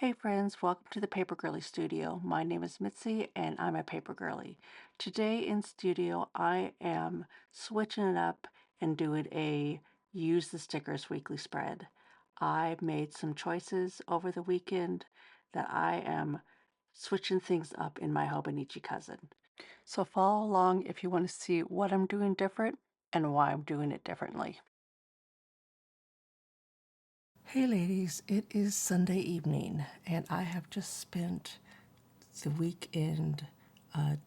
Hey friends, welcome to the Paper Girly Studio. My name is Mitzi and I'm a paper girly. Today in studio I am switching it up and doing a use the stickers weekly spread. I made some choices over the weekend that I am switching things up in my Hobonichi Cousin. So follow along if you want to see what I'm doing different and why I'm doing it differently. Hey ladies, it is Sunday evening and I have just spent the weekend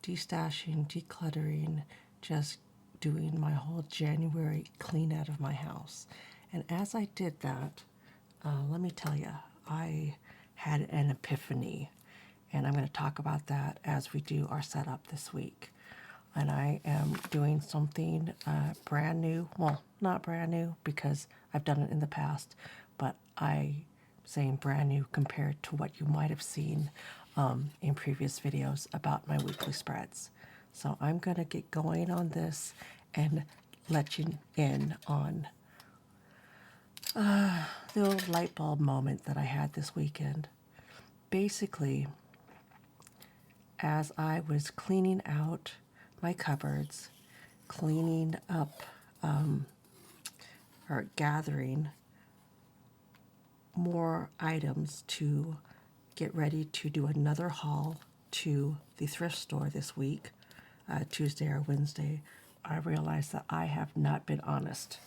destashing, decluttering, just doing my whole January clean out of my house. And as I did that, let me tell you, I had an epiphany. And I'm going to talk about that as we do our setup this week. And I am doing something brand new. Well, not brand new because I've done it in the past, but I'm saying brand new compared to what you might have seen in previous videos about my weekly spreads. So I'm going to get going on this and let you in on the old light bulb moment that I had this weekend. Basically, as I was cleaning out my cupboards, cleaning up or gathering more items to get ready to do another haul to the thrift store this week, Tuesday or Wednesday, I realized that I have not been honest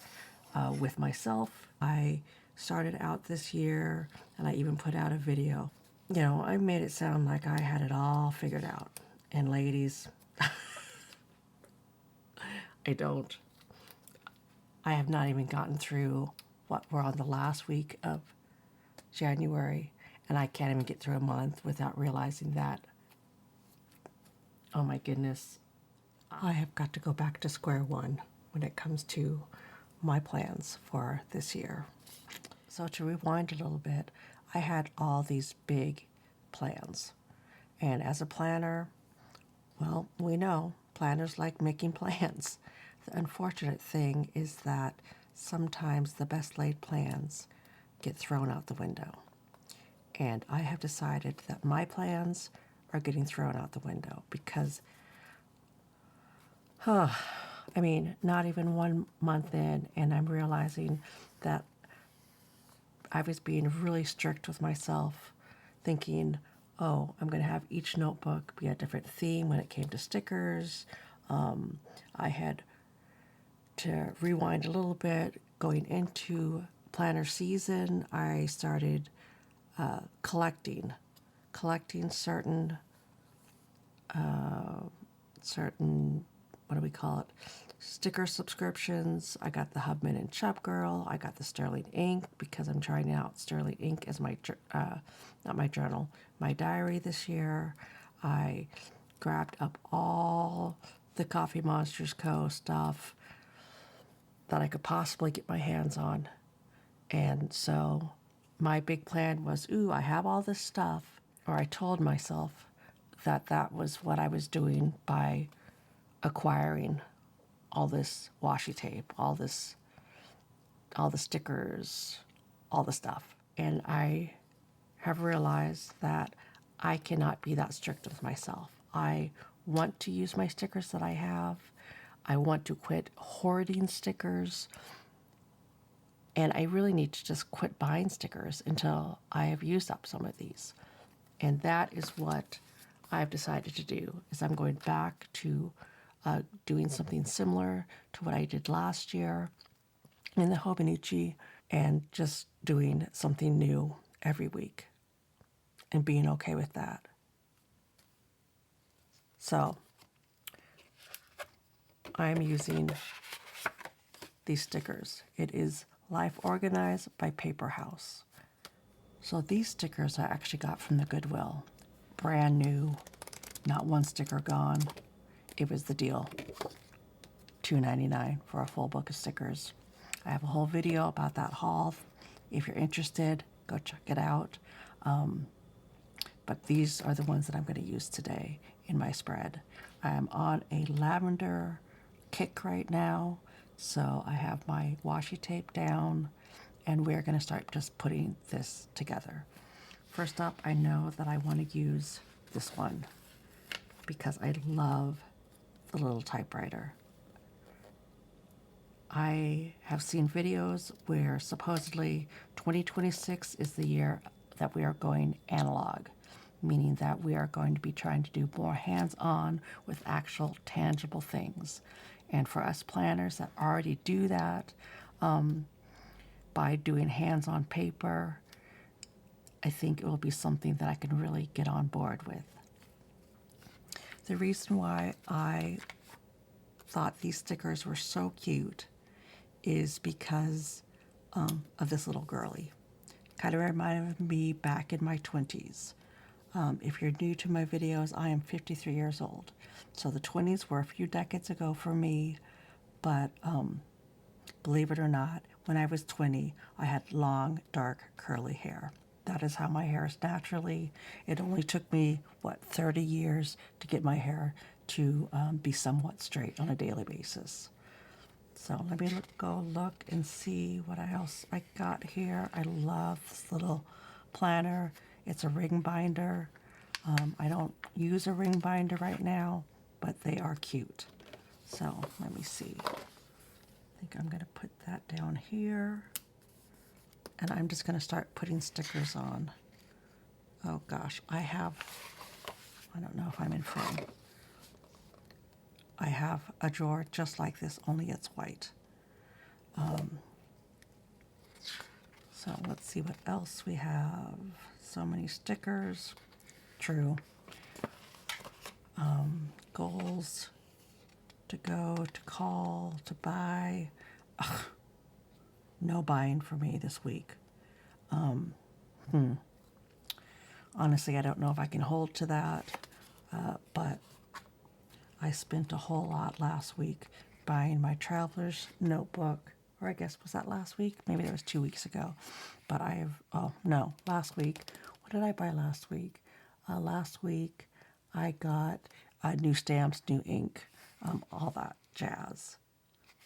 with myself. I started out this year and I even put out a video. You know, I made it sound like I had it all figured out. And ladies, I don't. I have not even gotten through what we're on the last week of January, and I can't even get through a month without realizing that, oh my goodness, I have got to go back to square one when it comes to my plans for this year. So to rewind a little bit, I had all these big plans. And as a planner, well, we know planners like making plans. The unfortunate thing is that sometimes the best laid plans get thrown out the window. And I have decided that my plans are getting thrown out the window because, not even 1 month in, and I'm realizing that I was being really strict with myself, thinking, oh, I'm going to have each notebook be a different theme when it came to stickers. I had to rewind a little bit. Going into planner season, I started collecting certain, what do we call it, sticker subscriptions. I got the Hubman and Chub Girl. I got the Sterling Ink because I'm trying out Sterling Ink as my, not my journal, my diary this year. I grabbed up all the Coffee Monsters Co. stuff that I could possibly get my hands on. And so my big plan was, ooh, I have all this stuff. Or I told myself that that was what I was doing by acquiring all this washi tape, all the stickers, all the stuff. And I have realized that I cannot be that strict with myself. I want to use my stickers that I have. I want to quit hoarding stickers. And I really need to just quit buying stickers until I have used up some of these. And that is what I've decided to do, is I'm going back to doing something similar to what I did last year in the Hobonichi and just doing something new every week and being okay with that. So I'm using these stickers. It is Life Organized by Paper House. So these stickers I actually got from the Goodwill. Brand new, not one sticker gone. It was the deal. $2.99 for a full book of stickers. I have a whole video about that haul. If you're interested, go check it out. But these are the ones that I'm going to use today in my spread. I'm on a lavender kick right now, so I have my washi tape down, and we're going to start just putting this together. First up, I know that I want to use this one because I love the little typewriter. I have seen videos where supposedly 2026 is the year that we are going analog, meaning that we are going to be trying to do more hands-on with actual tangible things. And for us planners that already do that by doing hands-on paper, I think it will be something that I can really get on board with. The reason why I thought these stickers were so cute is because of this little girlie. Kind of reminded me back in my 20s. If you're new to my videos, I am 53 years old. So the 20s were a few decades ago for me, but believe it or not, when I was 20, I had long, dark, curly hair. That is how my hair is naturally. It only took me, 30 years to get my hair to be somewhat straight on a daily basis. So let me go look and see what else I got here. I love this little planner. It's a ring binder. I don't use a ring binder right now, but they are cute. So let me see. I think I'm going to put that down here. And I'm just going to start putting stickers on. Oh gosh, I don't know if I'm in frame. I have a drawer just like this, only it's white. So let's see what else we have. So many stickers. True. Goals to go, to call, to buy. Ugh, no buying for me this week. Honestly, I don't know if I can hold to that, but I spent a whole lot last week buying my traveler's notebook, or I guess, was that last week? Maybe that was 2 weeks ago. But last week. What did I buy last week? Last week I got new stamps, new ink, all that jazz.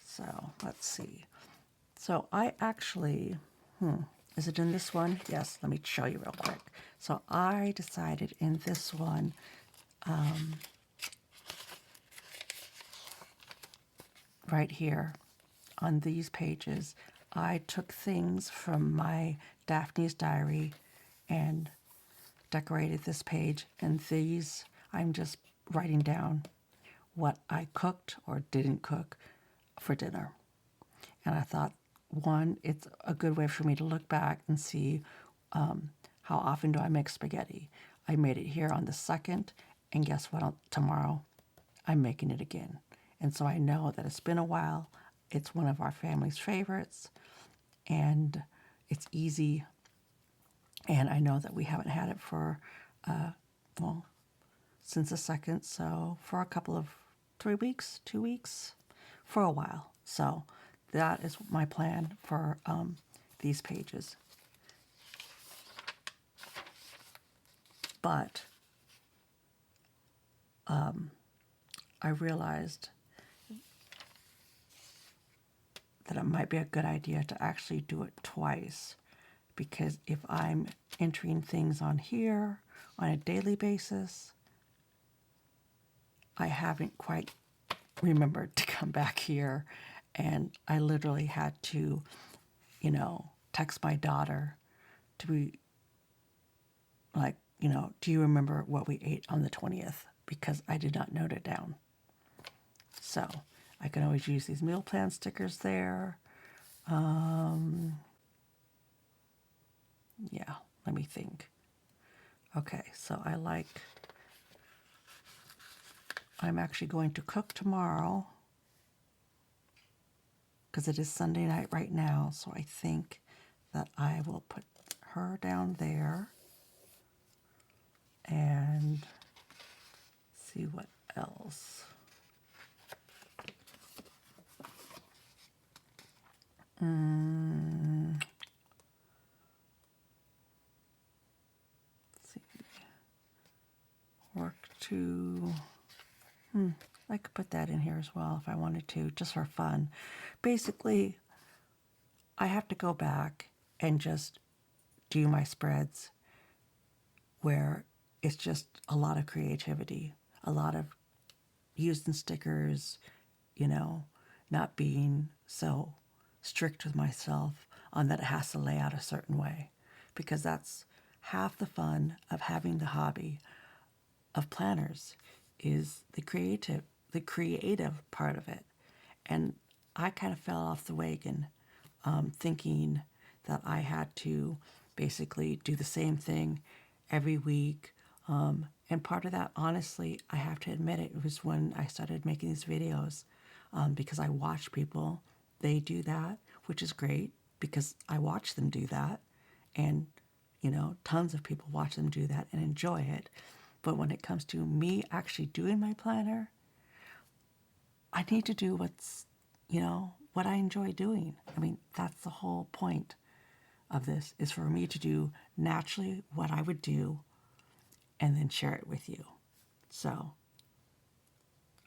So let's see. So I actually, is it in this one? Yes, let me show you real quick. So I decided in this one, right here on these pages, I took things from my Daphne's diary and decorated this page, and these I'm just writing down what I cooked or didn't cook for dinner. And I thought, one, it's a good way for me to look back and see how often do I make spaghetti. I made it here on the 2nd, and guess what? Tomorrow I'm making it again. And so I know that it's been a while. It's one of our family's favorites, and it's easy. And I know that we haven't had it for, since the 2nd, so for a couple of 3 weeks, 2 weeks, for a while. So that is my plan for these pages. But I realized that it might be a good idea to actually do it twice, because if I'm entering things on here on a daily basis, I haven't quite remembered to come back here, and I literally had to, text my daughter to be like, do you remember what we ate on the 20th? Because I did not note it down. So I can always use these meal plan stickers there. Yeah, let me think. Okay, so I'm actually going to cook tomorrow because it is Sunday night right now. So I think that I will put her down there and see what else. Let's see. Work to. I could put that in here as well if I wanted to, just for fun. Basically, I have to go back and just do my spreads where it's just a lot of creativity, a lot of using stickers, you know, not being so strict with myself on that it has to lay out a certain way, because that's half the fun of having the hobby of planners is the creative part of it. And I kind of fell off the wagon, thinking that I had to basically do the same thing every week. And part of that, honestly, I have to admit it was when I started making these videos, because I watch people, they do that, which is great because I watch them do that. And, tons of people watch them do that and enjoy it. But when it comes to me actually doing my planner, I need to do what I enjoy doing. I mean, that's the whole point of this, is for me to do naturally what I would do and then share it with you. So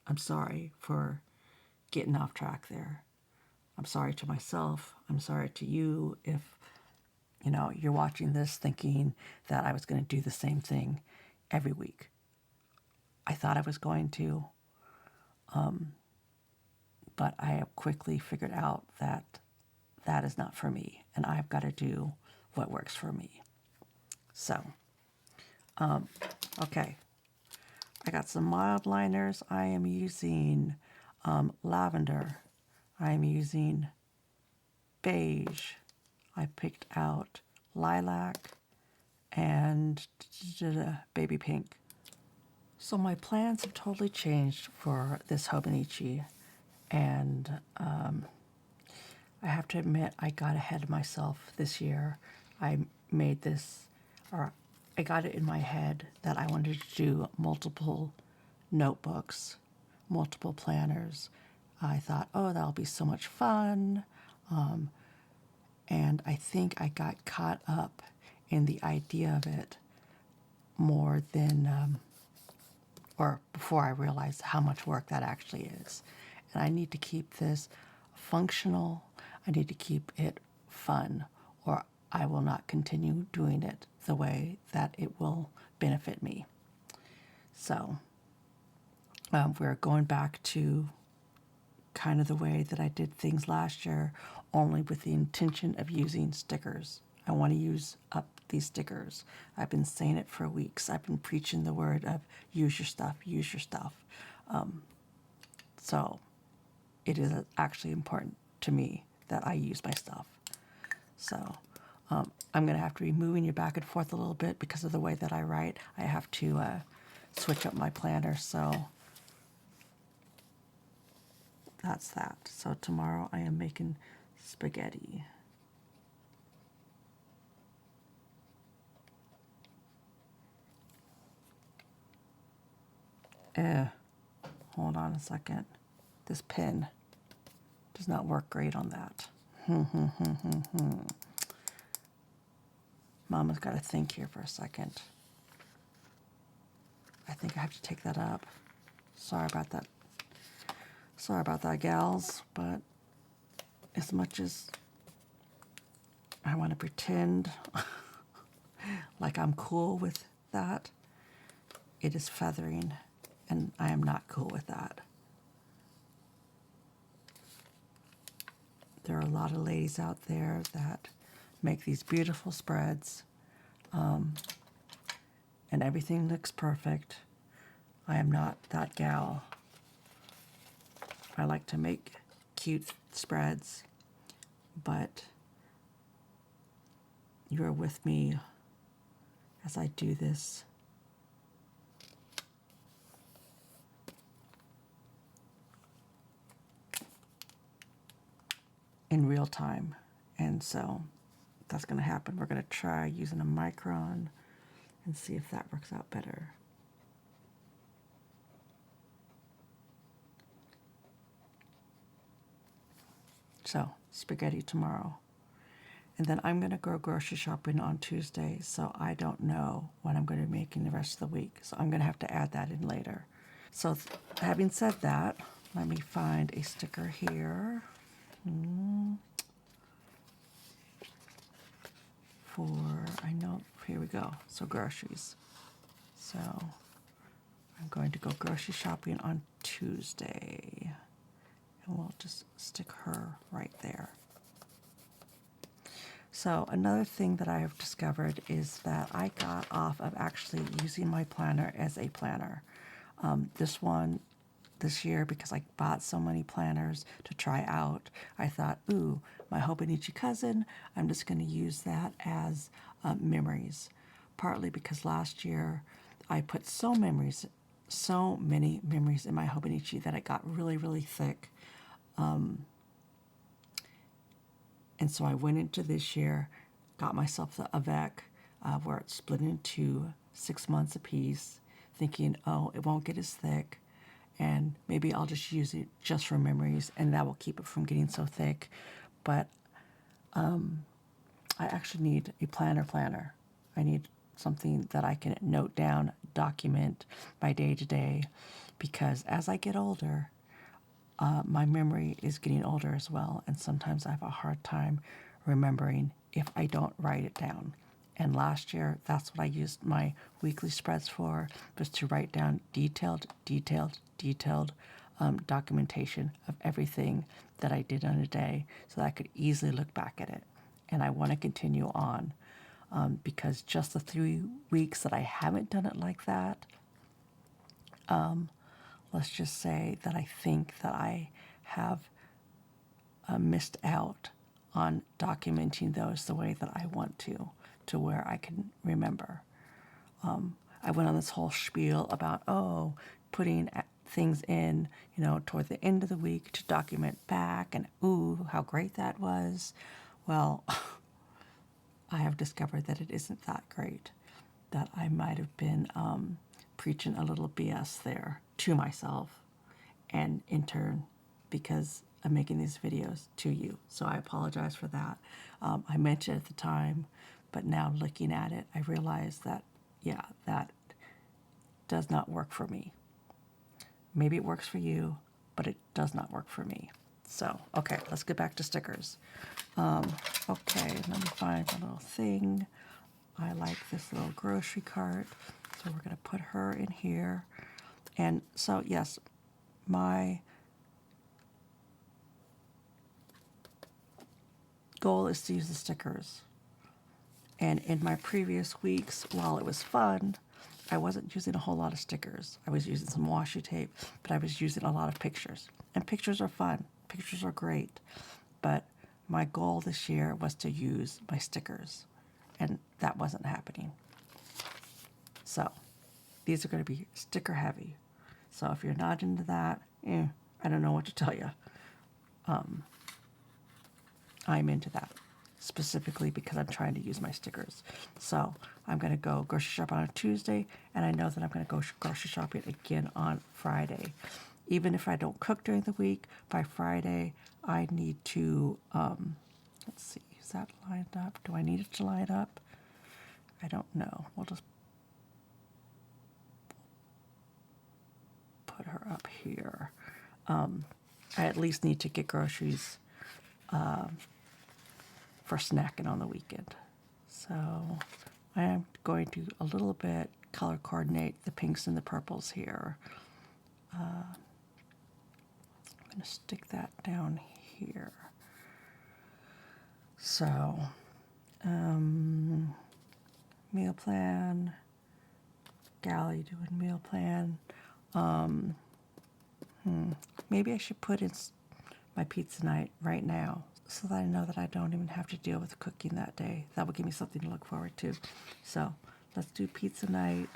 I'm sorry for getting off track there. I'm sorry to myself. I'm sorry to you if, you're watching this thinking that I was going to do the same thing every week. I thought I was going to, but I have quickly figured out that that is not for me, and I've got to do what works for me. So, okay, I got some mild liners. I am using lavender. I am using beige. I picked out lilac and baby pink. So my plans have totally changed for this Hobonichi, and I have to admit I got ahead of myself this year. I made this, or I got it in my head that I wanted to do multiple notebooks, multiple planners. I thought, oh, that'll be so much fun. And I think I got caught up in the idea of it more than, or before I realized how much work that actually is. And I need to keep this functional. I need to keep it fun, or I will not continue doing it the way that it will benefit me. So we're going back to kind of the way that I did things last year, only with the intention of using stickers. I want to use up these stickers. I've been saying it for weeks. I've been preaching the word of use your stuff, use your stuff. So it is actually important to me that I use my stuff. So I'm going to have to be moving you back and forth a little bit because of the way that I write. I have to switch up my planner. So that's that. So tomorrow I am making spaghetti. Hold on a second. This pen does not work great on that. Mama's got to think here for a second. I think I have to take that up. Sorry about that. Sorry about that, gals. But as much as I want to pretend like I'm cool with that, it is feathering, and I am not cool with that. There are a lot of ladies out there that make these beautiful spreads, and everything looks perfect. I am not that gal. I like to make cute spreads, but you're with me as I do this. In real time. And so that's going to happen. We're going to try using a micron and see if that works out better. So, spaghetti tomorrow. And then I'm going to go grocery shopping on Tuesday, so I don't know what I'm going to be making the rest of the week. So I'm going to have to add that in later. So having said that, let me find a sticker here. I know, here we go. So groceries. So I'm going to go grocery shopping on Tuesday, and we'll just stick her right there. So another thing that I have discovered is that I got off of actually using my planner as a planner. This year, because I bought so many planners to try out, I thought, ooh, my Hobonichi Cousin, I'm just going to use that as memories. Partly because last year I put so many memories in my Hobonichi that it got really, really thick. And so I went into this year, got myself the Avec, where it's split into 6 months apiece, thinking, oh, it won't get as thick, and maybe I'll just use it just for memories, and that will keep it from getting so thick. But I actually need a planner. I need something that I can note down, document my day to day, because as I get older, my memory is getting older as well, and sometimes I have a hard time remembering if I don't write it down. And last year, that's what I used my weekly spreads for, was to write down detailed documentation of everything that I did on a day so that I could easily look back at it. And I want to continue on because just the 3 weeks that I haven't done it like that, let's just say that I think that I have missed out on documenting those the way that I want to where I can remember. I went on this whole spiel about, putting things in, toward the end of the week to document back, and ooh, how great that was. Well, I have discovered that it isn't that great, that I might have been preaching a little BS there to myself, and in turn, because I'm making these videos to you. So I apologize for that. I mentioned it at the time, but now looking at it, I realize that, yeah, that does not work for me. Maybe it works for you, but it does not work for me. So, okay, let's get back to stickers. Okay, let me find a little thing. I like this little grocery cart, so we're going to put her in here. And so, yes, my goal is to use the stickers. And in my previous weeks, while it was fun, I wasn't using a whole lot of stickers. I was using some washi tape, but I was using a lot of pictures. And pictures are fun. Pictures are great. But my goal this year was to use my stickers. And that wasn't happening. So these are going to be sticker heavy. So if you're not into that, I don't know what to tell you. I'm into that, specifically because I'm trying to use my stickers. So I'm going to go grocery shop on a Tuesday, and I know that I'm going to go grocery shopping again on Friday. Even if I don't cook during the week, by Friday I need to, let's see, is that lined up? Do I need it to line up? I don't know. We'll just put her up here. I at least need to get groceries for snacking on the weekend. So I am going to a little bit color coordinate the pinks and the purples here. I'm going to stick that down here. So, meal plan, Galley doing meal plan. Maybe I should put in my pizza night right now so that I know that I don't even have to deal with cooking that day. That would give me something to look forward to. So let's do pizza night.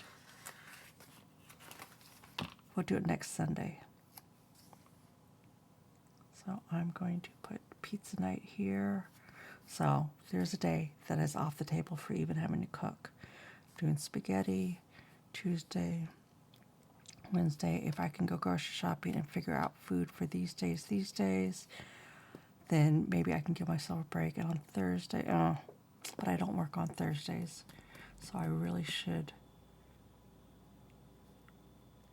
We'll do it next Sunday. So I'm going to put pizza night here. So there's a day that is off the table for even having to cook. Doing spaghetti Tuesday. Wednesday, if I can go grocery shopping and figure out food for these days, then maybe I can give myself a break. And on Thursday, but I don't work on Thursdays, so I really should,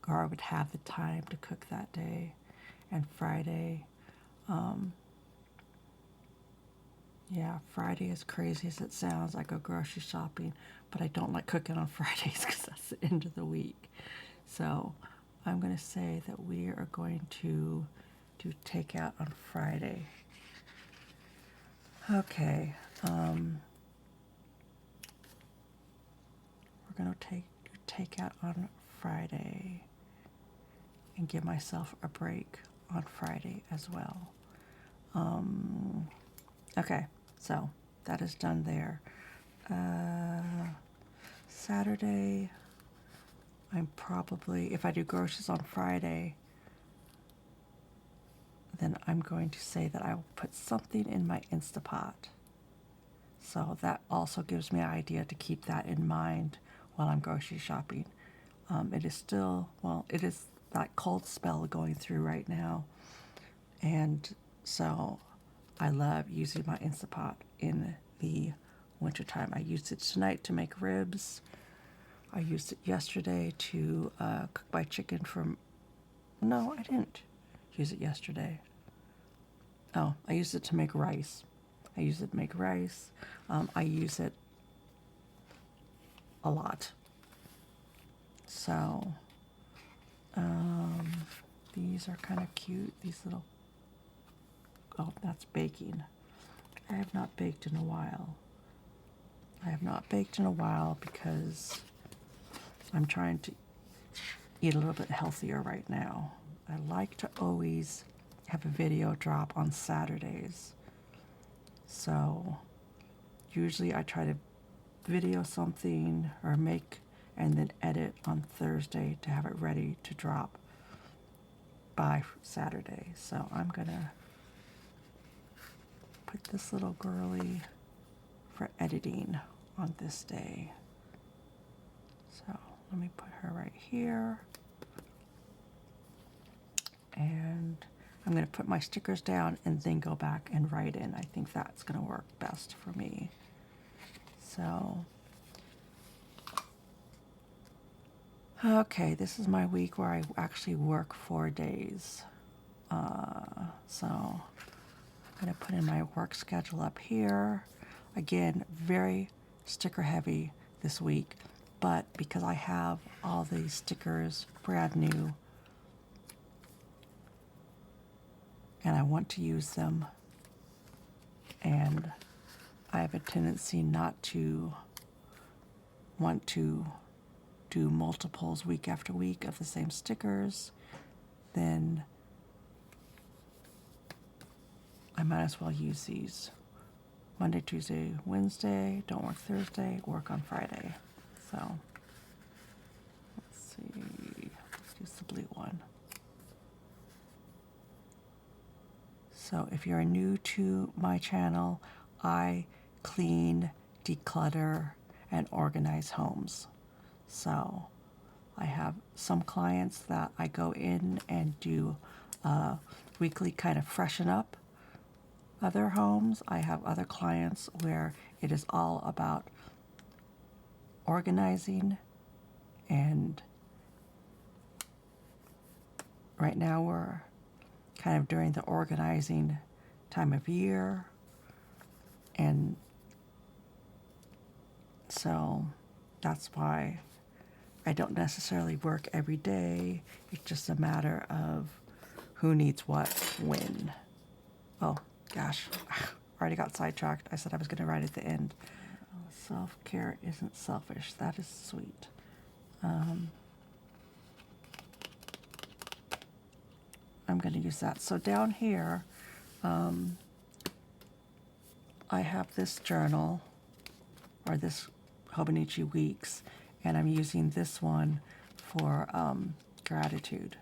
or I would have the time to cook that day. And Friday, Friday, as crazy as it sounds, I go grocery shopping, but I don't like cooking on Fridays because that's towards the end of the week. So I'm going to say that we are going to do takeout on Friday. Okay. We're going to do takeout on Friday and give myself a break on Friday as well. Okay, so that is done there. Saturday, I'm probably, if I do groceries on Friday, then I'm going to say that I will put something in my Instapot. So that also gives me an idea to keep that in mind while I'm grocery shopping. It is still, well, it is that cold spell going through right now. And so I love using my Instapot in the wintertime. I used it tonight to make ribs. I used it yesterday to cook my chicken from... No, I didn't use it yesterday. Oh, I used it to make rice. I use it to make rice. I use it a lot. So, these are kind of cute. These little... Oh, that's baking. I have not baked in a while. I have not baked in a while because I'm trying to eat a little bit healthier right now. I like to always have a video drop on Saturdays. So usually I try to video something or make and then edit on Thursday to have it ready to drop by Saturday. So I'm gonna put this little girly for editing on this day. So let me put her right here. And I'm going to put my stickers down and then go back and write in. I think that's going to work best for me. So, okay, this is my week where I actually work 4 days. So I'm going to put in my work schedule up here. Again, very sticker heavy this week, but because I have all these stickers brand new and I want to use them, and I have a tendency not to want to do multiples week after week of the same stickers, then I might as well use these. Monday, Tuesday, Wednesday, don't work Thursday, work on Friday. So, let's see, let's use the blue one. So if you're new to my channel, I clean, declutter, and organize homes. So I have some clients that I go in and do weekly kind of freshen up other homes. I have other clients where it is all about organizing, and right now we're kind of during the organizing time of year, and so that's why I don't necessarily work every day. It's just a matter of who needs what when. Oh gosh, I already got sidetracked. I said I was going to write at the end. Self-care isn't selfish. That is sweet. I'm going to use that. So down here, I have this journal, or this Hobonichi Weeks, and I'm using this one for gratitude.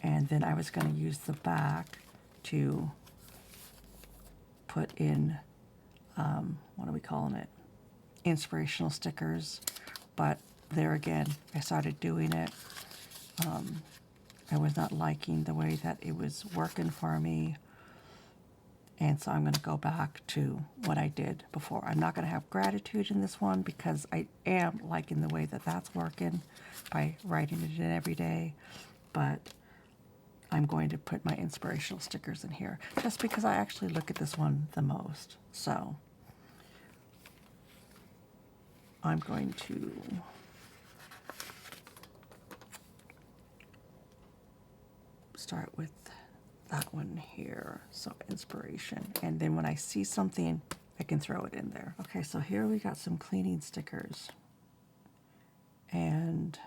And then I was going to use the back to put in, what are we calling it? Inspirational stickers. But there again, I started doing it. I was not liking the way that it was working for me. And so I'm going to go back to what I did before. I'm not going to have gratitude in this one because I am liking the way that that's working by writing it in every day. But I'm going to put my inspirational stickers in here just because I actually look at this one the most. So I'm going to start with that one here. So inspiration. And then when I see something, I can throw it in there. Okay, so here we got some cleaning stickers. And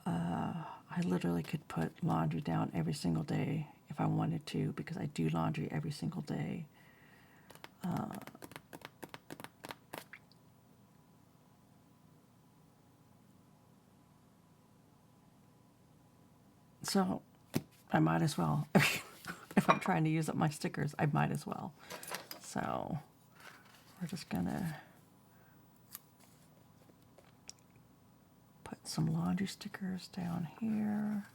I literally could put laundry down every single day if I wanted to, because I do laundry every single day. So I might as well. If I'm trying to use up my stickers, I might as well. So we're just gonna put some laundry stickers down here.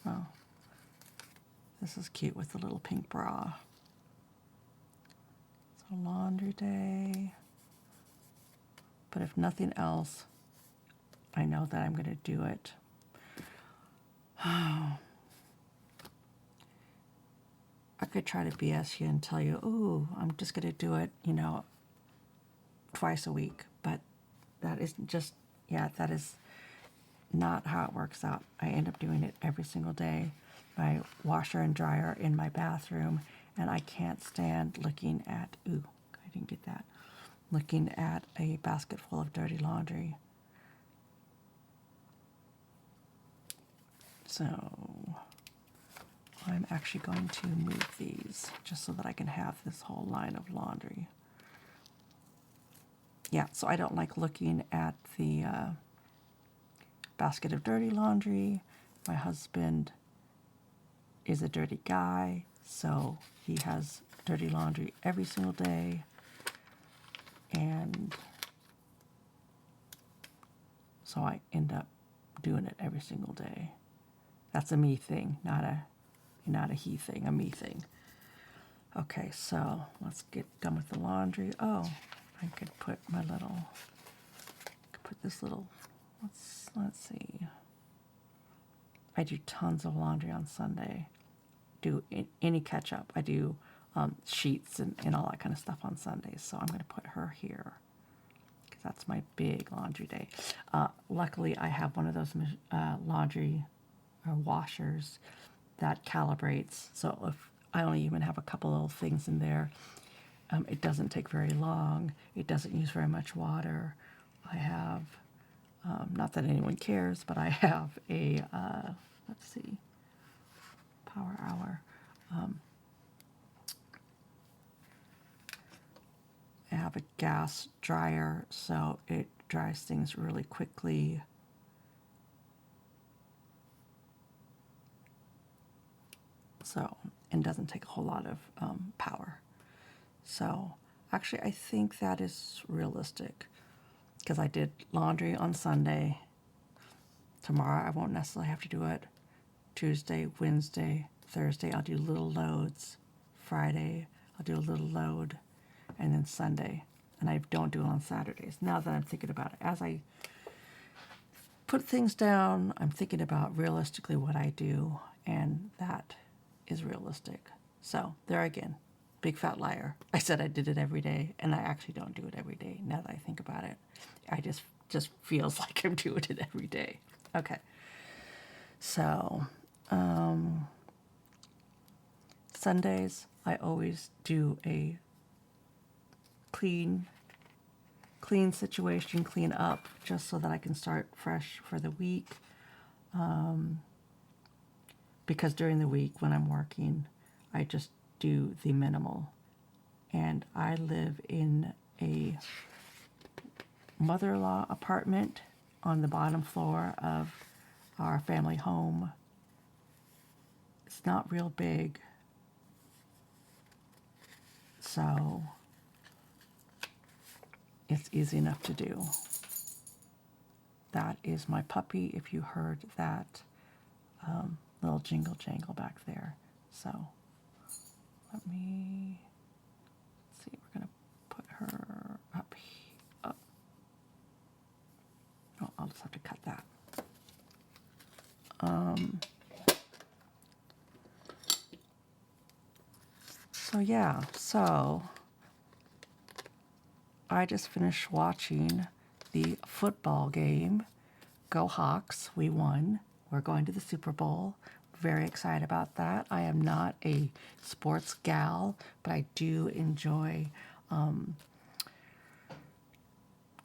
Oh, this is cute with the little pink bra. So laundry day. But if nothing else, I know that I'm gonna do it. I could try to BS you and tell you, ooh, I'm just going to do it, twice a week. But that isn't just, that is not how it works out. I end up doing it every single day. My washer and dryer in my bathroom, and I can't stand looking at, ooh, I didn't get that, looking at a basket full of dirty laundry. So I'm actually going to move these just so that I can have this whole line of laundry. Yeah, so I don't like looking at the basket of dirty laundry. My husband is a dirty guy, so he has dirty laundry every single day. And so I end up doing it every single day. That's a me thing, not a he thing, a me thing. Okay, so let's get done with the laundry. Oh, I could put this little, let's see. I do tons of laundry on Sunday. Do any catch up. I do sheets and all that kind of stuff on Sundays. So I'm going to put her here because that's my big laundry day. Luckily, I have one of those laundry washers that calibrates. So if I only even have a couple little things in there, it doesn't take very long. It doesn't use very much water. I have, not that anyone cares, but I have a, let's see, power hour. I have a gas dryer, so it dries things really quickly. So, and doesn't take a whole lot of power. So, actually, I think that is realistic because I did laundry on Sunday. Tomorrow, I won't necessarily have to do it. Tuesday, Wednesday, Thursday, I'll do little loads. Friday, I'll do a little load. And then Sunday. And I don't do it on Saturdays. Now that I'm thinking about it, as I put things down, I'm thinking about realistically what I do, and that is realistic. So there again, big fat liar. I said I did it every day, and I actually don't do it every day. Now that I think about it, I just feels like I'm doing it every day. Okay. So Sundays, I always do a clean situation, clean up, just so that I can start fresh for the week. Because during the week when I'm working, I just do the minimal. And I live in a mother-in-law apartment on the bottom floor of our family home. It's not real big. So it's easy enough to do. That is my puppy, if you heard that little jingle jangle back there. So let me see, we're going to put her up here. Oh, I'll just have to cut that. So yeah, so I just finished watching the football game. Go Hawks, we won. we're going to the Super Bowl. Very excited about that. I am not a sports gal, but I do enjoy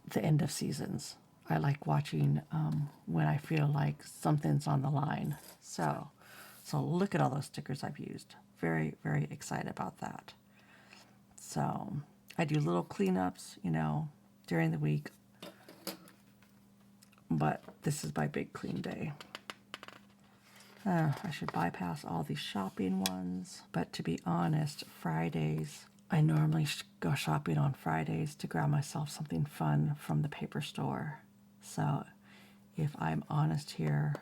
the end of seasons. I like watching when I feel like something's on the line. So look at all those stickers I've used. Very, very excited about that. So I do little cleanups, during the week. But this is my big clean day. I should bypass all these shopping ones. But to be honest, Fridays, I normally go shopping on Fridays to grab myself something fun from the paper store. So if I'm honest here,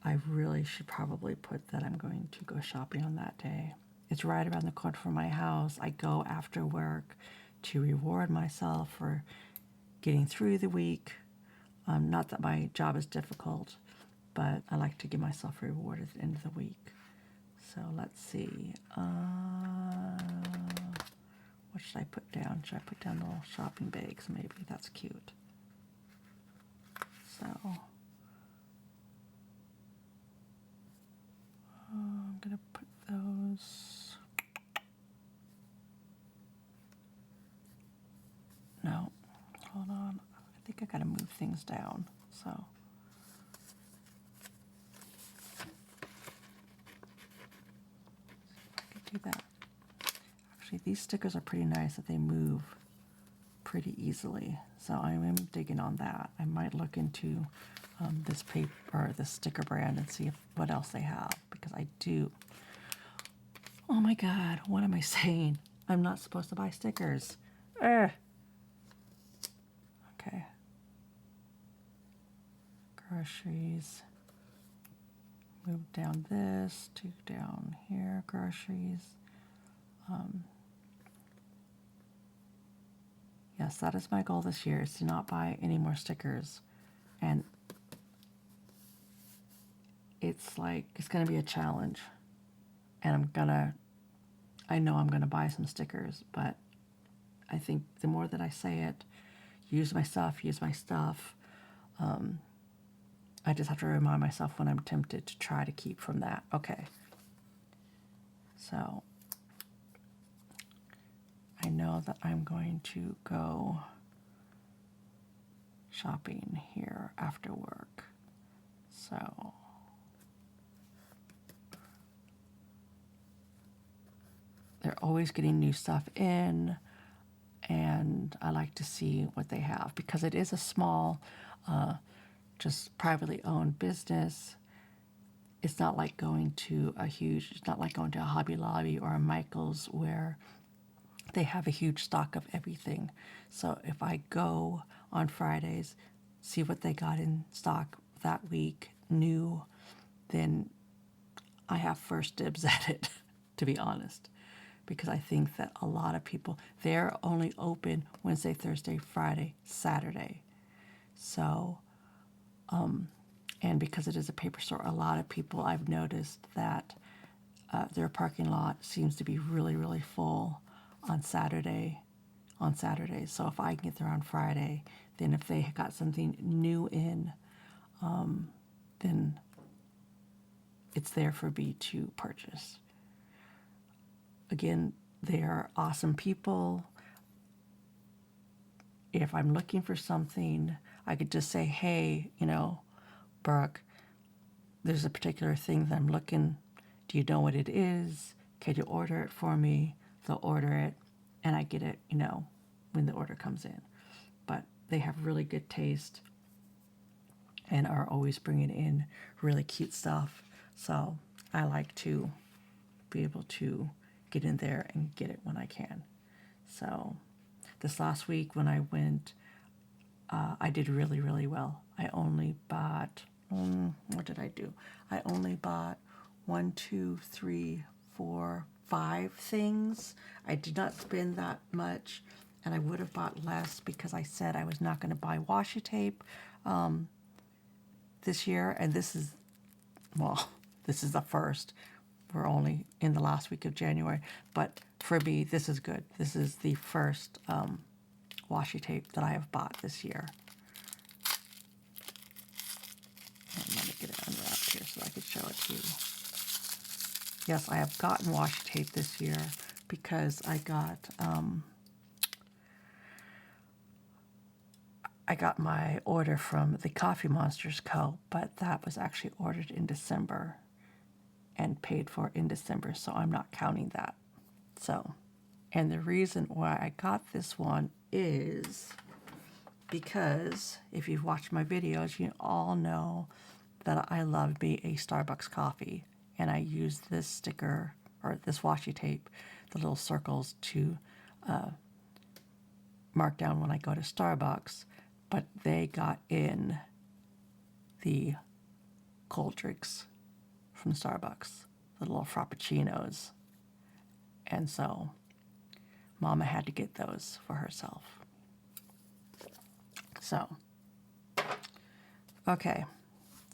I really should probably put that I'm going to go shopping on that day. It's right around the corner from my house. I go after work to reward myself for getting through the week. Not that my job is difficult, but I like to give myself a reward at the end of the week. So let's see. What should I put down? Should I put down little shopping bags? Maybe that's cute. So I'm going to put those. No, hold on. I think I got to move things down. So I could do that. Actually, these stickers are pretty nice that they move pretty easily. So I am digging on that. I might look into this paper or this sticker brand and see what else they have, because I do. Oh my God, what am I saying? I'm not supposed to buy stickers. Okay. Groceries. Move down this to down here. Groceries. Yes, that is my goal this year, is to not buy any more stickers. And it's like, it's going to be a challenge. And I know I'm going to buy some stickers, but I think the more that I say it, use my stuff, I just have to remind myself when I'm tempted to try to keep from that. Okay. So I know that I'm going to go shopping here after work. So they're always getting new stuff in, and I like to see what they have, because it is a small, just privately owned business. It's not like going to a Hobby Lobby or a Michael's where they have a huge stock of everything. So if I go on Fridays, see what they got in stock that week, new, then I have first dibs at it, to be honest. Because I think that a lot of people, they're only open Wednesday, Thursday, Friday, Saturday. So, and because it is a paper store, a lot of people, I've noticed that their parking lot seems to be really, really full on Saturdays. So if I can get there on Friday, then if they got something new in, then it's there for me to purchase. Again, they are awesome people. If I'm looking for something, I could just say, hey, Brooke, there's a particular thing that I'm looking. Do you know what it is? Can you order it for me? They'll order it, and I get it, when the order comes in. But they have really good taste and are always bringing in really cute stuff. So I like to be able to get in there and get it when I can. So this last week when I went, I did really, really well. I only bought, what did I do? I only bought 1, 2, 3, 4, 5 things. I did not spend that much, and I would have bought less because I said I was not going to buy washi tape this year, and this is the first. We're only in the last week of January, but for me, this is good. This is the first washi tape that I have bought this year. And let me get it show it to you. Yes, I have gotten washi tape this year because I got my order from the Coffee Monsters Co., but that was actually ordered in December and paid for in December, so I'm not counting that. So, and the reason why I got this one is because if you've watched my videos, you all know that I love me a Starbucks coffee, and I use this sticker or this washi tape, the little circles, to mark down when I go to Starbucks. But they got in the cold drinks from Starbucks, the little frappuccinos, and so Mama had to get those for herself. So, okay,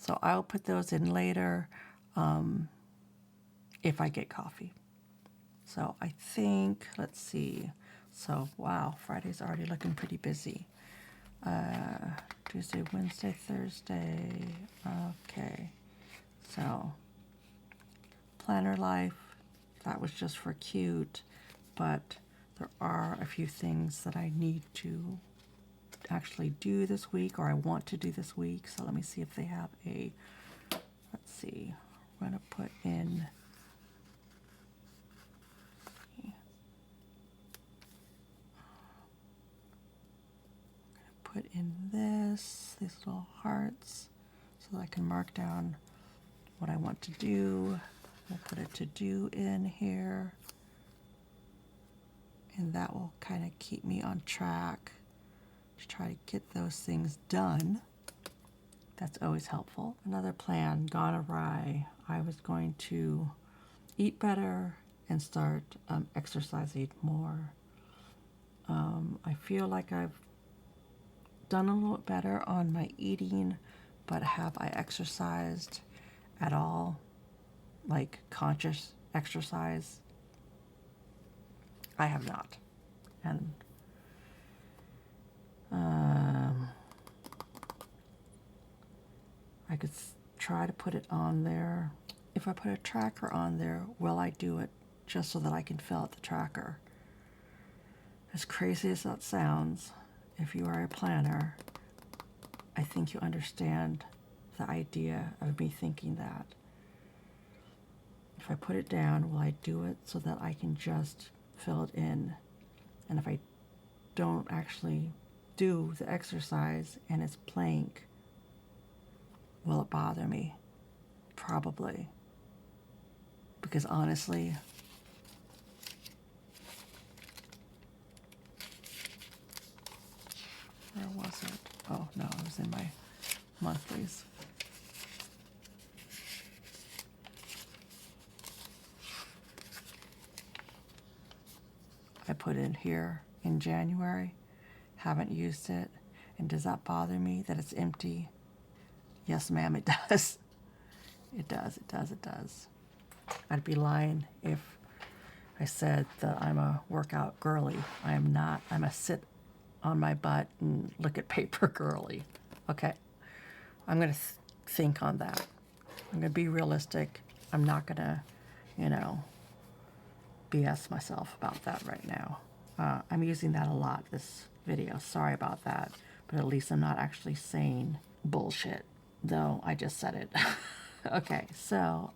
so I'll put those in later if I get coffee. So I think, let's see. So, wow, Friday's already looking pretty busy. Tuesday, Wednesday, Thursday. Okay. So, planner life, that was just for cute, but there are a few things that I need to actually do this week, or I want to do this week. So let me see if they have a, let's see, we're going to put in, these little hearts so that I can mark down what I want to do. We'll put a to do in here, and that will kind of keep me on track to try to get those things done. That's always helpful. Another plan gone awry. I was going to eat better and start exercising more. I feel like I've done a little better on my eating, but have I exercised at all? Like conscious exercise? I have not. And I could try to put it on there. If I put a tracker on there, will I do it just so that I can fill out the tracker? As crazy as that sounds, if you are a planner, I think you understand the idea of me thinking that. If I put it down, will I do it so that I can just fill it in? And if I don't actually do the exercise and it's blank, will it bother me? Probably. Because honestly, where was it? Oh no, it was in my monthlies. I put in here in January, haven't used it, and does that bother me that it's empty? Yes, ma'am, it does. It does, it does, it does. I'd be lying if I said that I'm a workout girly. I am not. I'm a sit on my butt and look at paper girly. Okay, I'm going to think on that. I'm going to be realistic. I'm not going to, BS myself about that right now. I'm using that a lot this video. Sorry about that. But at least I'm not actually saying bullshit, though I just said it. Okay, so,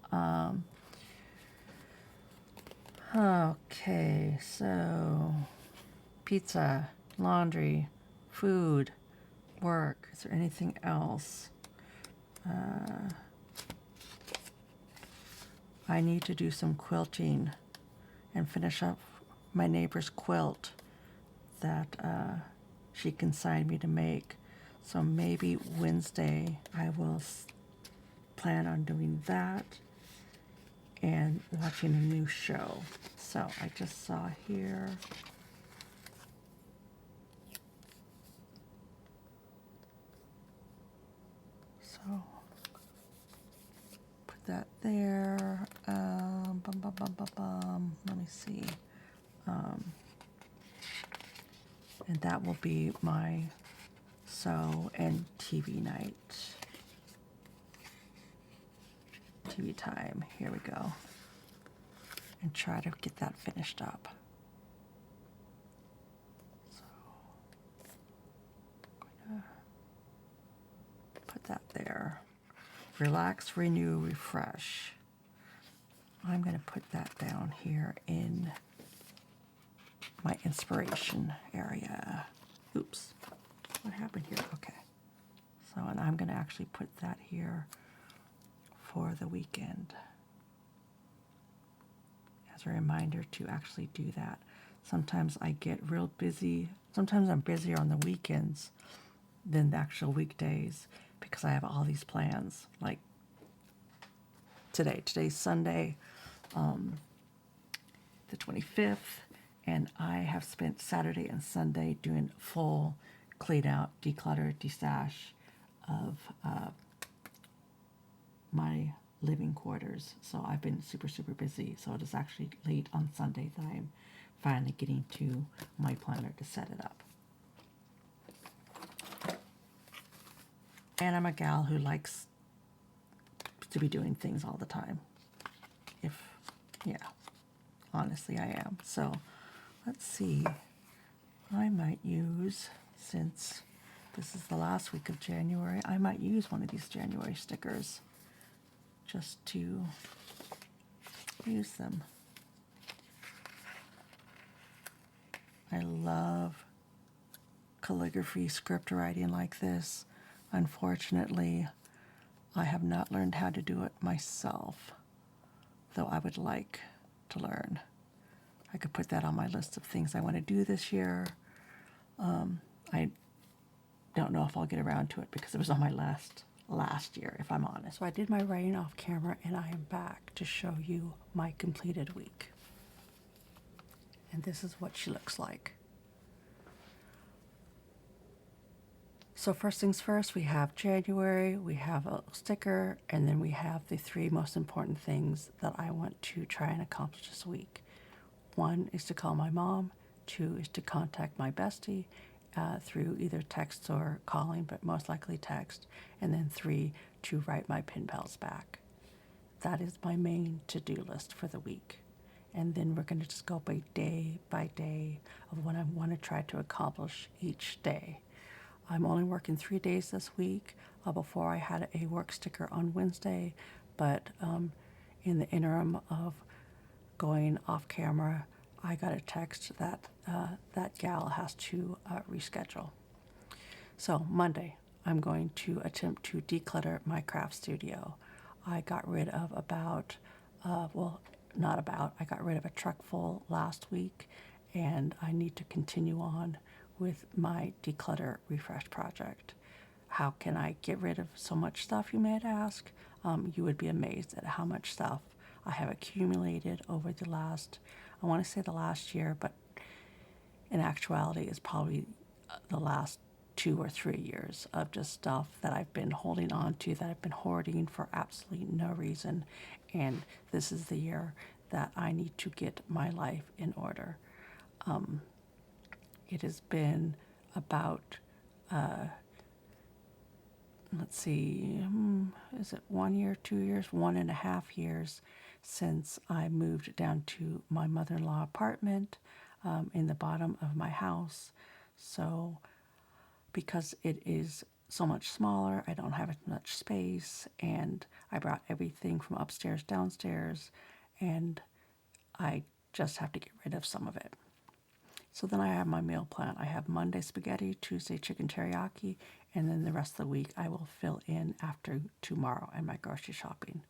pizza, laundry, food, work. Is there anything else? I need to do some quilting and finish up my neighbor's quilt that she consigned me to make. So maybe Wednesday I will plan on doing that and watching a new show. So I just saw here. So put that there. Let me see. And that will be my sew and TV night. TV time. Here we go. And try to get that finished up. So I'm going to put that there. Relax, renew, refresh. I'm going to put that down here in my inspiration area. Oops, what happened here? Okay. So, and I'm going to actually put that here for the weekend as a reminder to actually do that. Sometimes I get real busy. Sometimes I'm busier on the weekends than the actual weekdays because I have all these plans. Like today. Today's Sunday, the 25th, and I have spent Saturday and Sunday doing full clean out, declutter, destash of my living quarters. So I've been super, super busy. So it is actually late on Sunday that I'm finally getting to my planner to set it up. And I'm a gal who likes to be doing things all the time. Yeah, honestly I am. So let's see. I might use, since this is the last week of January, I might use one of these January stickers just to use them. I love calligraphy, script writing like this. Unfortunately, I have not learned how to do it myself, though I would like to learn. I could put that on my list of things I want to do this year. I don't know if I'll get around to it because it was on my last year, if I'm honest. So I did my writing off camera, and I am back to show you my completed week. And this is what she looks like. So first things first, we have January, we have a sticker, and then we have the 3 most important things that I want to try and accomplish this week. 1 is to call my mom, 2 is to contact my bestie through either text or calling, but most likely text, and then 3, to write my pen pals back. That is my main to-do list for the week. And then we're going to just go by day of what I want to try to accomplish each day. I'm only working 3 days this week. Before I had a work sticker on Wednesday, but in the interim of going off camera, I got a text that that gal has to reschedule. So Monday, I'm going to attempt to declutter my craft studio. I got rid of I got rid of a truck full last week, and I need to continue on with my declutter refresh project. How can I get rid of so much stuff, you might ask? You would be amazed at how much stuff I have accumulated over the last year, but in actuality it's probably the last 2 or 3 years of just stuff that I've been holding on to, that I've been hoarding for absolutely no reason. And this is the year that I need to get my life in order. It has been about, let's see, is it 1 year, 2 years, 1.5 years since I moved down to my mother-in-law apartment in the bottom of my house. So because it is so much smaller, I don't have as much space, and I brought everything from upstairs downstairs, and I just have to get rid of some of it. So then I have my meal plan. I have Monday spaghetti, Tuesday chicken teriyaki, and then the rest of the week I will fill in after tomorrow and my grocery shopping.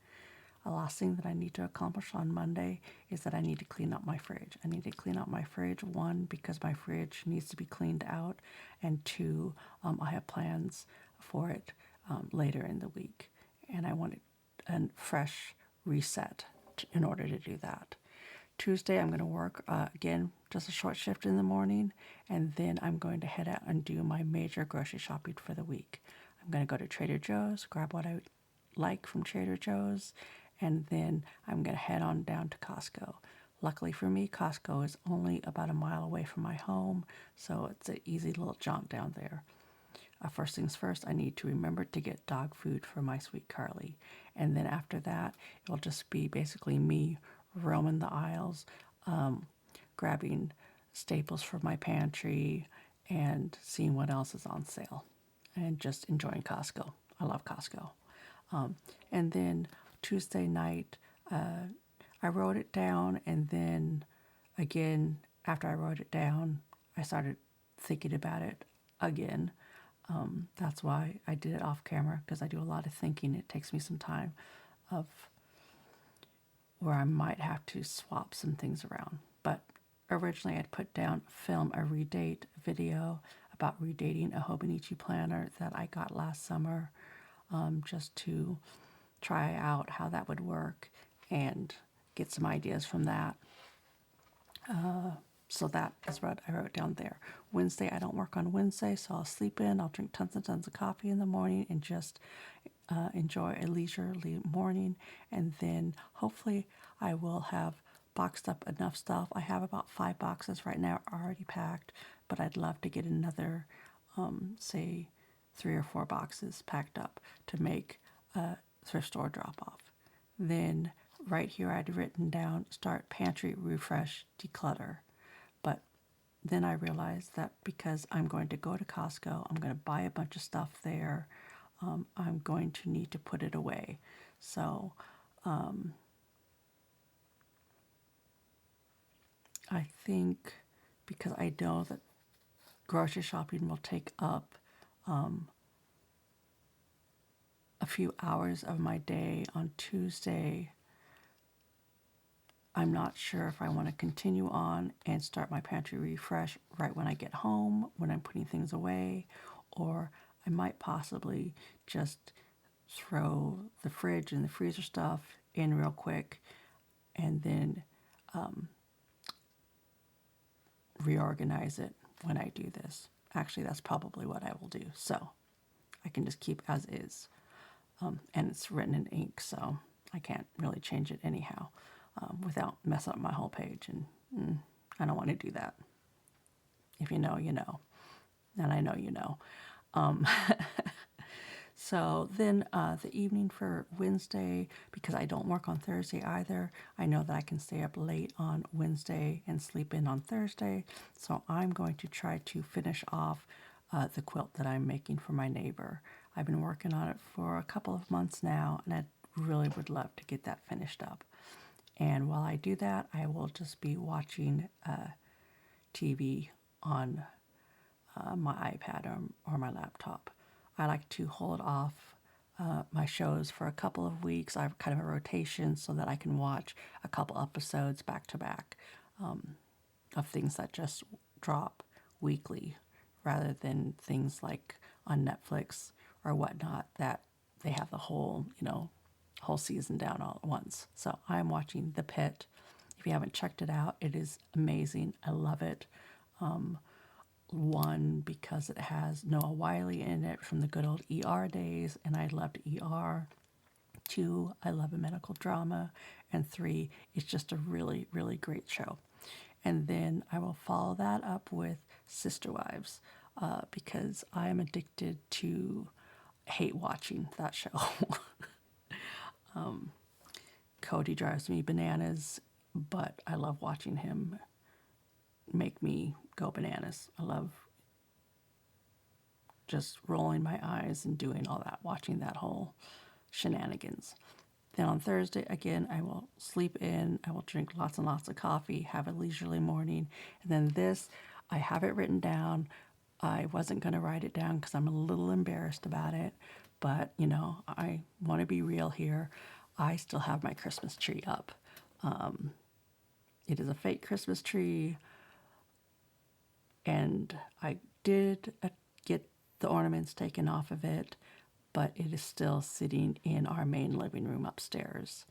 The last thing that I need to accomplish on Monday is that I need to clean up my fridge. I need to clean out my fridge, 1, because my fridge needs to be cleaned out, and 2, I have plans for it later in the week, and I want a fresh reset in order to do that. Tuesday, I'm going to work, again, just a short shift in the morning, and then I'm going to head out and do my major grocery shopping for the week. I'm going to go to Trader Joe's, grab what I like from Trader Joe's, and then I'm going to head on down to Costco. Luckily for me, Costco is only about a mile away from my home, so it's an easy little jaunt down there. first things first, I need to remember to get dog food for my sweet Carly. And then after that, it'll just be basically me roaming the aisles, grabbing staples for my pantry and seeing what else is on sale and just enjoying Costco. I love Costco. And then Tuesday night, I wrote it down, and then again, after I wrote it down, I started thinking about it again. That's why I did it off camera, because I do a lot of thinking. It takes me some time of where I might have to swap some things around. But originally I'd put down film a redate video about redating a Hobonichi planner that I got last summer, just to try out how that would work and get some ideas from that. So that is what I wrote down there. Wednesday, I don't work on Wednesday, so I'll sleep in. I'll drink tons and tons of coffee in the morning and just enjoy a leisurely morning. And then hopefully I will have boxed up enough stuff. I have about 5 boxes right now already packed, but I'd love to get another, say, 3 or 4 boxes packed up to make a thrift store drop off. Then right here I'd written down start pantry refresh declutter. But then I realized that because I'm going to go to Costco, I'm going to buy a bunch of stuff there, I'm going to need to put it away. So I think, because I know that grocery shopping will take up a few hours of my day on Tuesday, I'm not sure if I want to continue on and start my pantry refresh right when I get home, when I'm putting things away, or I might possibly just throw the fridge and the freezer stuff in real quick and then reorganize it when I do this. Actually, that's probably what I will do. So I can just keep as is. And it's written in ink, so I can't really change it anyhow without messing up my whole page. And I don't want to do that. If you know, you know. And I know you know. So then the evening for Wednesday, because I don't work on Thursday either, I know that I can stay up late on Wednesday and sleep in on Thursday. So I'm going to try to finish off the quilt that I'm making for my neighbor. I've been working on it for a couple of months now, and I really would love to get that finished up. And while I do that, I will just be watching TV on my iPad or my laptop. I like to hold off my shows for a couple of weeks. I have kind of a rotation so that I can watch a couple episodes back to back of things that just drop weekly, rather than things like on Netflix or whatnot that they have the whole season down all at once. So I'm watching The Pit. If you haven't checked it out, it is amazing. I love it. One, because it has Noah Wiley in it from the good old ER days, and I loved ER. 2, I love a medical drama. And 3, it's just a really, really great show. And then I will follow that up with Sister Wives, because I am addicted to hate watching that show. Cody drives me bananas, but I love watching him make me go bananas. I love just rolling my eyes and doing all that, watching that whole shenanigans. Then on Thursday, again, I will sleep in. I will drink lots and lots of coffee, have a leisurely morning. And then this, I have it written down. I wasn't going to write it down because I'm a little embarrassed about it. But, I want to be real here. I still have my Christmas tree up. It is a fake Christmas tree. And I did get the ornaments taken off of it, but it is still sitting in our main living room upstairs.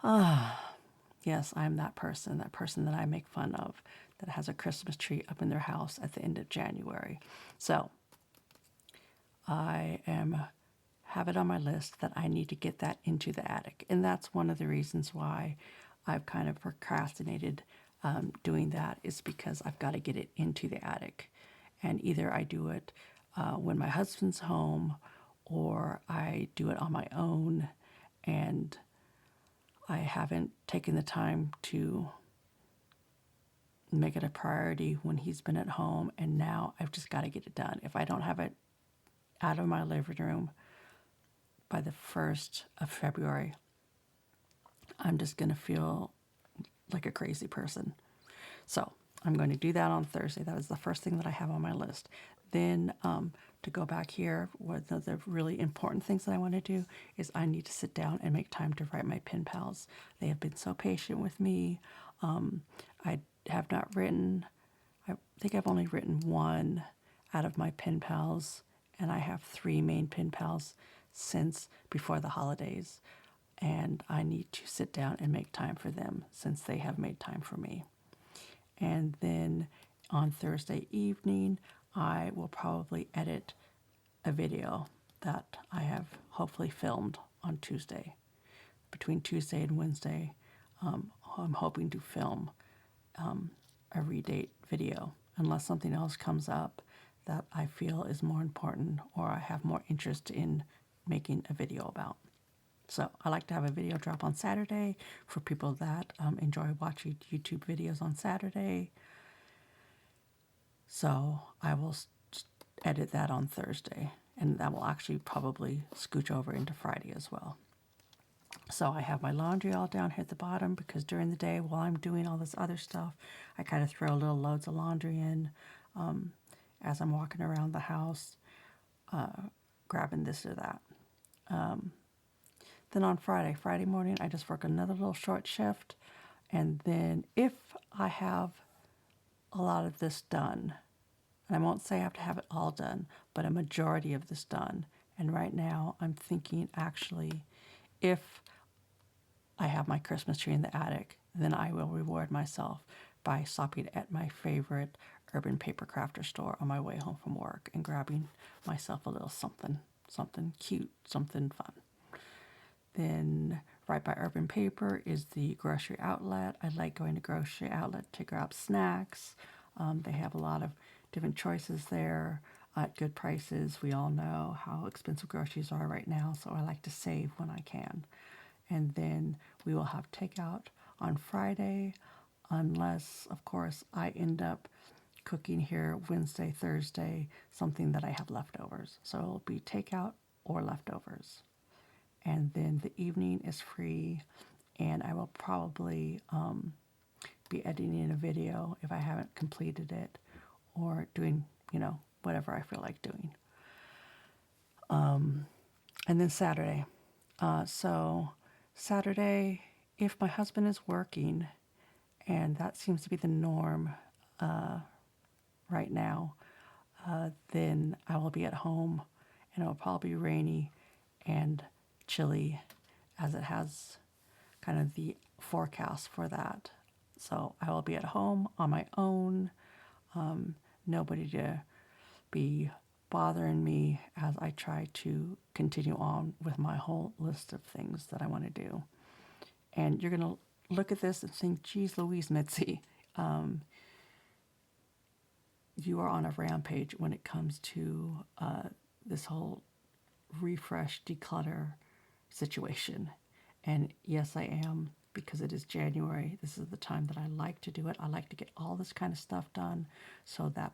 Yes, I'm that person that I make fun of, that has a Christmas tree up in their house at the end of January. So I have it on my list that I need to get that into the attic. And that's one of the reasons why I've kind of procrastinated doing that, is because I've got to get it into the attic. And either I do it when my husband's home, or I do it on my own, and I haven't taken the time to make it a priority when he's been at home, and now I've just got to get it done. If I don't have it out of my living room by the 1st of February, I'm just going to feel like a crazy person. So I'm going to do that on Thursday. That was the first thing that I have on my list. Then to go back here, one of the really important things that I want to do is I need to sit down and make time to write my pen pals. They have been so patient with me. I have not written, I think I've only written one out of my pen pals, and I have 3 main pen pals since before the holidays. And I need to sit down and make time for them since they have made time for me. And then on Thursday evening, I will probably edit a video that I have hopefully filmed on Tuesday. Between Tuesday and Wednesday, I'm hoping to film a redate video, unless something else comes up that I feel is more important or I have more interest in making a video about. So I like to have a video drop on Saturday for people that enjoy watching YouTube videos on Saturday. So I will edit that on Thursday, and that will actually probably scooch over into Friday as well. So I have my laundry all down here at the bottom because during the day while I'm doing all this other stuff, I kind of throw little loads of laundry in as I'm walking around the house, grabbing this or that. Then on Friday morning, I just work another little short shift. And then if I have a lot of this done, and I won't say I have to have it all done, but a majority of this done. And right now I'm thinking actually, if I have my Christmas tree in the attic, then I will reward myself by stopping at my favorite urban paper crafter store on my way home from work and grabbing myself a little something cute, something fun. Then right by Urban Paper is the grocery outlet. I like going to grocery outlet to grab snacks. They have a lot of different choices there at good prices. We all know how expensive groceries are right now, so I like to save when I can. And then we will have takeout on Friday, unless, of course, I end up cooking here Wednesday, Thursday, something that I have leftovers. So it'll be takeout or leftovers. And then the evening is free, and I will probably be editing a video if I haven't completed it, or doing, whatever I feel like doing. And then Saturday. So Saturday, if my husband is working, and that seems to be the norm right now, then I will be at home, and it will probably be rainy and chilly, as it has kind of the forecast for that. So I will be at home on my own, nobody to be bothering me as I try to continue on with my whole list of things that I want to do. And you're going to look at this and think, geez Louise, Mitzi, you are on a rampage when it comes to this whole refresh, declutter situation. And yes, I am, because it is January. This is the time that I like to do it. I like to get all this kind of stuff done so that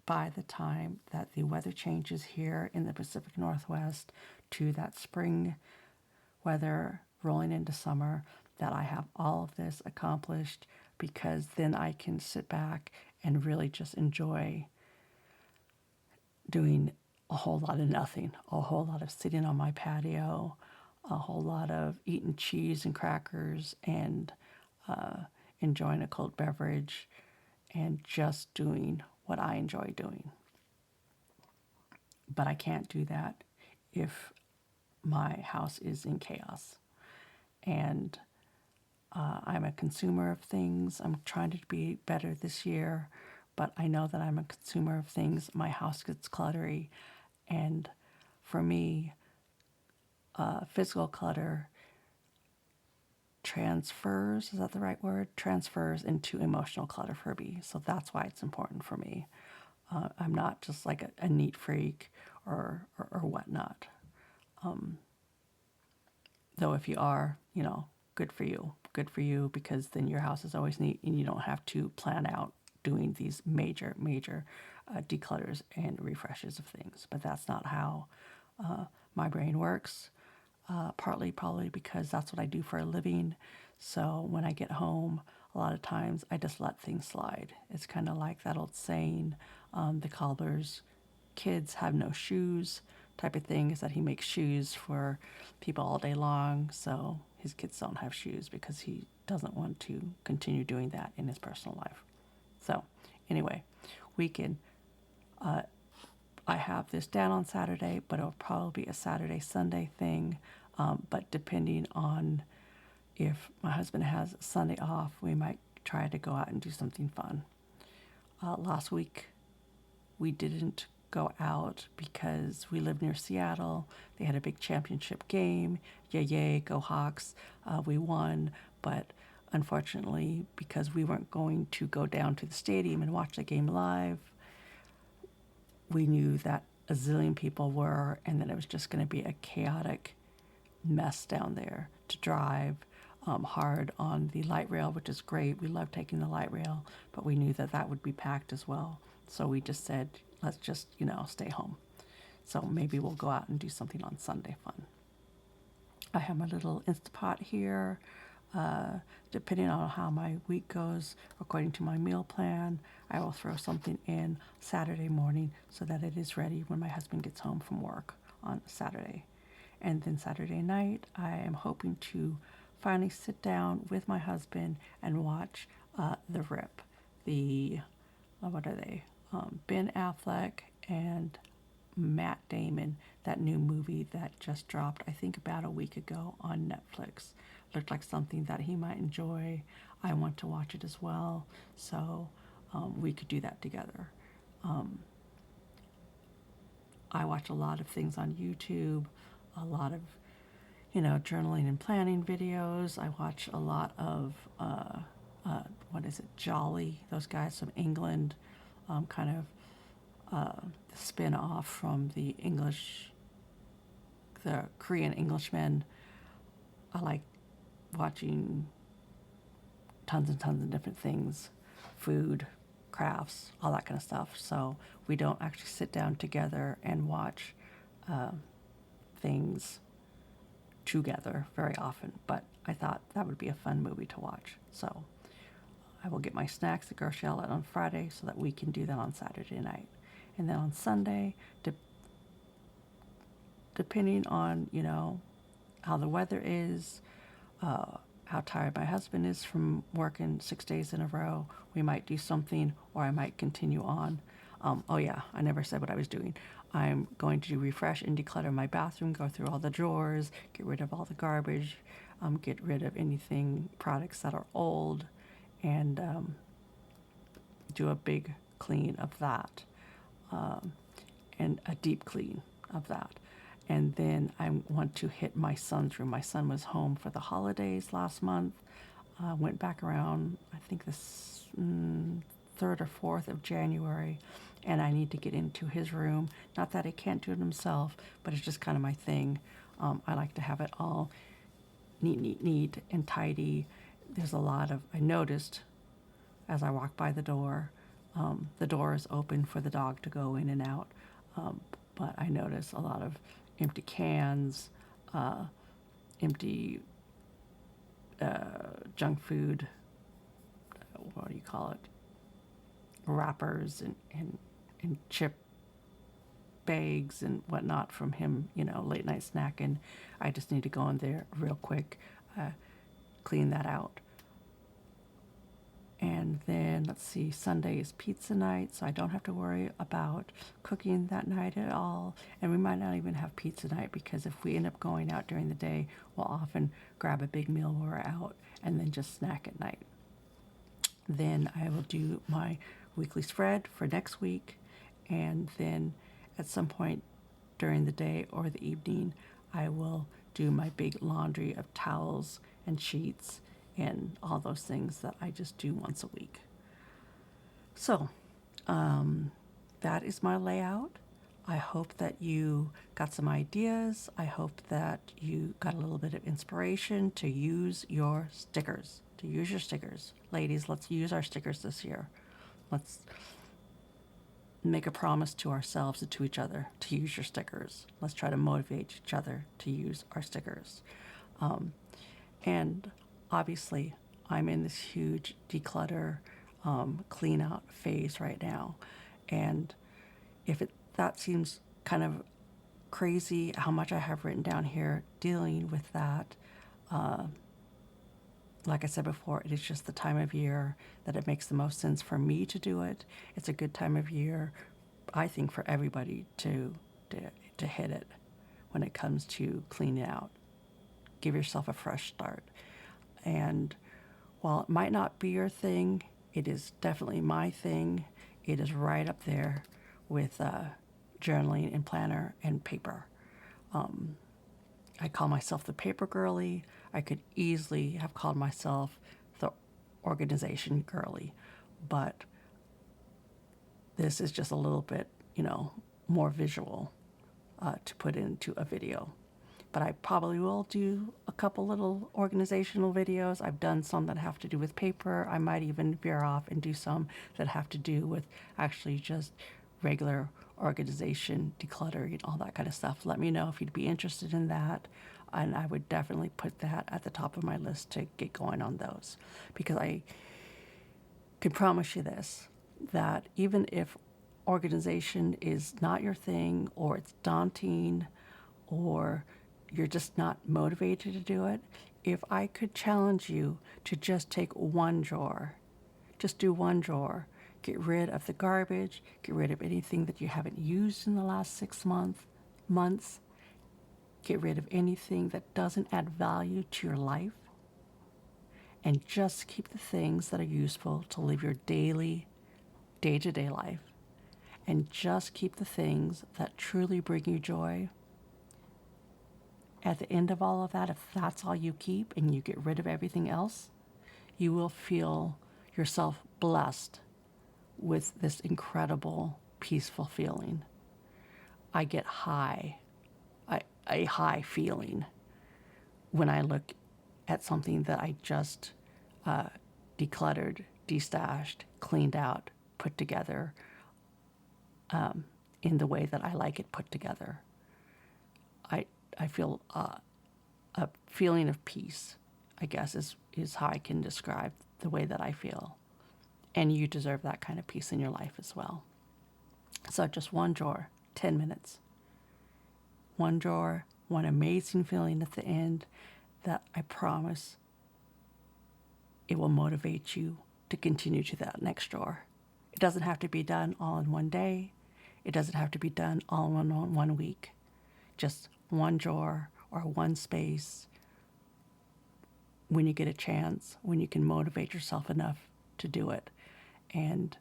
by the time that the weather changes here in the Pacific Northwest to that spring weather rolling into summer, that I have all of this accomplished, because then I can sit back and really just enjoy doing a whole lot of nothing, a whole lot of sitting on my patio, a whole lot of eating cheese and crackers and enjoying a cold beverage and just doing what I enjoy doing. But I can't do that if my house is in chaos. And I'm a consumer of things. I'm trying to be better this year, but I know that I'm a consumer of things. My house gets cluttery. And for me, physical clutter transfers, is that the right word? Transfers into emotional clutter for me. So that's why it's important for me. I'm not just like a neat freak or whatnot. Though if you are, good for you. Good for you, because then your house is always neat and you don't have to plan out doing these major declutters and refreshes of things. But that's not how my brain works. Partly probably because that's what I do for a living. So when I get home, a lot of times I just let things slide. It's kind of like that old saying, the cobbler's kids have no shoes type of thing, is that he makes shoes for people all day long. So his kids don't have shoes because he doesn't want to continue doing that in his personal life. So anyway, weekend. I have this down on Saturday, but it'll probably be a Saturday, Sunday thing. But depending on if my husband has Sunday off, we might try to go out and do something fun. Last week, we didn't go out because we live near Seattle. They had a big championship game. Yay, yay, go Hawks. We won, but unfortunately, because we weren't going to go down to the stadium and watch the game live, we knew that a zillion people were, and that it was just going to be a chaotic mess down there to drive hard on the light rail, which is great. We love taking the light rail, but we knew that that would be packed as well. So we just said, let's just, stay home. So maybe we'll go out and do something on Sunday fun. I have my little Instapot here. Depending on how my week goes, according to my meal plan, I will throw something in Saturday morning so that it is ready when my husband gets home from work on Saturday. And then Saturday night, I am hoping to finally sit down with my husband and watch The Rip. What are they? Ben Affleck and Matt Damon, that new movie that just dropped, I think about a week ago on Netflix. Looked like something that he might enjoy. I want to watch it as well, so we could do that together. I watch a lot of things on YouTube, a lot of, journaling and planning videos. I watch a lot of, what is it, Jolly, those guys from England, kind of spin off from the Korean Englishmen. I like watching tons and tons of different things, food, crafts, all that kind of stuff. So we don't actually sit down together and watch things together very often, but I thought that would be a fun movie to watch. So I will get my snacks at grocery outlet on Friday so that we can do that on Saturday night. And then on Sunday, depending on, how the weather is, how tired my husband is from working 6 days in a row, we might do something, or I might continue on. Oh yeah, I never said what I was doing. I'm going to refresh and declutter my bathroom, go through all the drawers, get rid of all the garbage, get rid of anything, products that are old, and do a big clean of that, and a deep clean of that. And then I want to hit my son's room. My son was home for the holidays last month. Went back around, I think this 3rd or 4th of January, and I need to get into his room. Not that he can't do it himself, but it's just kind of my thing. I like to have it all neat, and tidy. There's a lot of, I noticed as I walk by the door is open for the dog to go in and out. But I notice a lot of empty cans, empty junk food, what do you call it, wrappers and chip bags and whatnot from him, late night snacking. I just need to go in there real quick, clean that out. And then, let's see, Sunday is pizza night, so I don't have to worry about cooking that night at all. And we might not even have pizza night, because if we end up going out during the day, we'll often grab a big meal while we're out and then just snack at night. Then I will do my weekly spread for next week, and then at some point during the day or the evening, I will do my big laundry of towels and sheets and all those things that I just do once a week. So, that is my layout. I hope that you got some ideas. I hope that you got a little bit of inspiration to use your stickers. Ladies, let's use our stickers this year. Let's make a promise to ourselves and to each other to use your stickers. Let's try to motivate each other to use our stickers. And obviously, I'm in this huge declutter, clean out phase right now. And if that seems kind of crazy how much I have written down here dealing with that, like I said before, it is just the time of year that it makes the most sense for me to do it. It's a good time of year, I think, for everybody to hit it when it comes to cleaning out. Give yourself a fresh start. And while it might not be your thing, it is definitely my thing. It is right up there with journaling and planner and paper. I call myself the paper girly. I could easily have called myself the organization girly, but this is just a little bit, more visual to put into a video. But I probably will do a couple little organizational videos. I've done some that have to do with paper. I might even veer off and do some that have to do with actually just regular organization, decluttering, all that kind of stuff. Let me know if you'd be interested in that. And I would definitely put that at the top of my list to get going on those. Because I can promise you this, that even if organization is not your thing, or it's daunting, or you're just not motivated to do it, if I could challenge you to just take one drawer, just do one drawer, get rid of the garbage, get rid of anything that you haven't used in the last 6 months, get rid of anything that doesn't add value to your life, and just keep the things that are useful to live your daily, day-to-day life, and just keep the things that truly bring you joy. At the end of all of that, if that's all you keep and you get rid of everything else, you will feel yourself blessed with this incredible, peaceful feeling. I get a high feeling when I look at something that I just decluttered, destashed, cleaned out, put together in the way that I like it put together. I feel a feeling of peace, I guess, is how I can describe the way that I feel. And you deserve that kind of peace in your life as well. So just one drawer, 10 minutes. One drawer, one amazing feeling at the end that I promise it will motivate you to continue to that next drawer. It doesn't have to be done all in one day. It doesn't have to be done all in one week. Just one drawer or one space when you get a chance, when you can motivate yourself enough to do it. And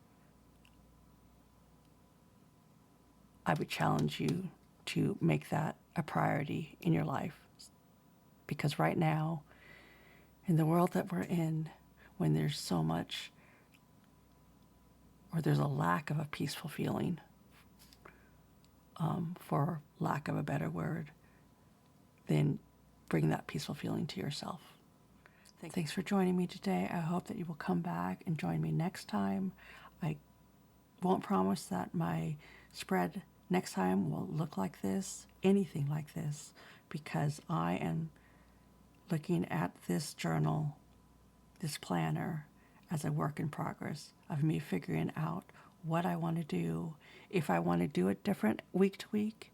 I would challenge you to make that a priority in your life. Because right now, in the world that we're in, when there's so much, or there's a lack of a peaceful feeling, for lack of a better word, then bring that peaceful feeling to yourself. Thanks for joining me today. I hope that you will come back and join me next time. I won't promise that my spread next time will look like this, anything like this, because I am looking at this journal, this planner, as a work in progress of me figuring out what I want to do, if I want to do it different week to week,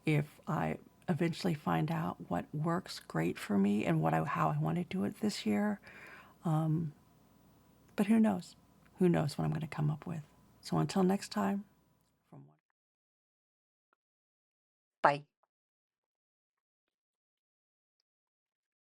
if I eventually find out what works great for me and how I want to do it this year. But who knows? Who knows what I'm going to come up with? So until next time, bye.